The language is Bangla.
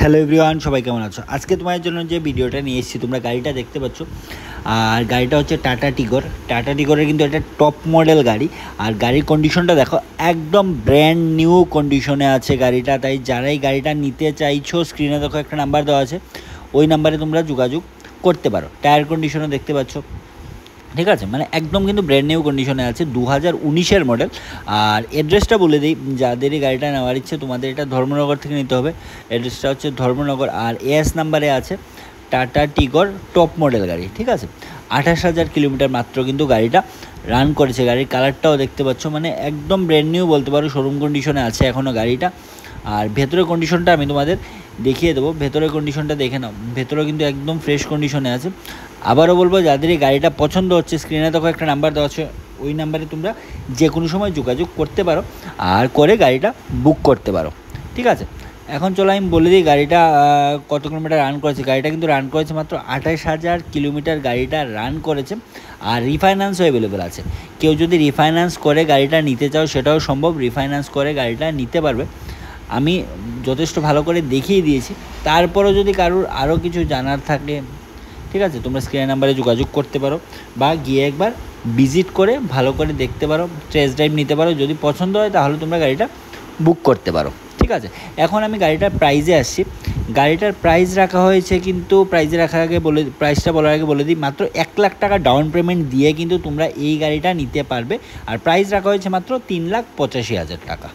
হ্যালো এভরিওয়ান, সবাই কেমন আছো? আজকে তোমাদের জন্য যে ভিডিওটা নিয়ে এসেছি, তোমরা গাড়িটা দেখতে পাচ্ছ। আর গাড়িটা হচ্ছে টাটা টিগরের কিন্তু একটা টপ মডেল গাড়ি। আর গাড়ির কন্ডিশনটা দেখো, একদম ব্র্যান্ড নিউ কন্ডিশনে আছে গাড়িটা। তাই যারাই গাড়িটা নিতে চাইছো, স্ক্রিনে দেখো একটা নাম্বার দেওয়া আছে, ওই নাম্বারে তোমরা যোগাযোগ করতে পারো। টায়ার কন্ডিশনও দেখতে পাচ্ছ, ঠিক আছে, মানে একদম কিন্তু ব্র্যান্ড নিউ কন্ডিশনে আছে, 2019-এর মডেল। আর অ্যাড্রেসটা বলে দিই, যাদেরই গাড়িটা নেওয়ার ইচ্ছে, তোমাদের এটা ধর্মনগর থেকে নিতে হবে। অ্যাড্রেসটা হচ্ছে ধর্মনগর। আর এস নাম্বারে আছে টাটা টিগর টপ মডেল গাড়ি, ঠিক আছে। 28,000 কিলোমিটার মাত্র কিন্তু গাড়িটা রান করেছে। গাড়ির কালারটাও দেখতে পাচ্ছ, মানে একদম ব্র্যান্ড নিউ বলতে পারো, শোরুম কন্ডিশনে আছে এখনও গাড়িটা। আর ভেতরের কন্ডিশনটা আমি তোমাদের দেখিয়ে দেবো। ভেতরের কন্ডিশনটা দেখে নাও, ভেতরেও কিন্তু একদম ফ্রেশ কন্ডিশনে আছে। আবারও বলবো, যাদের এই গাড়িটা পছন্দ হচ্ছে, স্ক্রিনে দেখো একটা নাম্বার দেওয়া আছে, ওই নাম্বারে তোমরা যে কোনো সময় যোগাযোগ করতে পারো আর করে গাড়িটা বুক করতে পারো, ঠিক আছে। এখন চলো আমি বলে দিই গাড়িটা কত কিলোমিটার রান করেছে। গাড়িটা কিন্তু রান করেছে মাত্র 28,000 কিলোমিটার গাড়িটা রান করেছে। আর রিফাইন্যান্সও অ্যাভেলেবেল আছে। কেউ যদি রিফাইন্যান্স করে গাড়িটা নিতে চাও, সেটাও সম্ভব, রিফাইন্যান্স করে গাড়িটা নিতে পারবে। আমি যথেষ্ট ভালো করে দেখিয়ে দিয়েছি। তারপরেও যদি কারোর আরও কিছু জানার থাকে, ঠিক আছে, তোমরা স্ক্রিন নাম্বারে যোগাযোগ করতে পারো বা গিয়ে একবার ভিজিট করে ভালো করে দেখতে পারো, টেস্ট ড্রাইভ নিতে পারো। যদি পছন্দ হয় তাহলে তোমরা গাড়িটা বুক করতে পারো, ঠিক আছে। এখন আমি গাড়িটার প্রাইজে আসছি। গাড়িটার প্রাইস রাখা হয়েছে, কিন্তু প্রাইসটা বলার আগে বলে দিই, মাত্র 1 লাখ টাকা ডাউন পেমেন্ট দিয়ে কিন্তু তোমরা এই গাড়িটা নিতে পারবে। আর প্রাইস রাখা হয়েছে মাত্র 3,85,000 টাকা।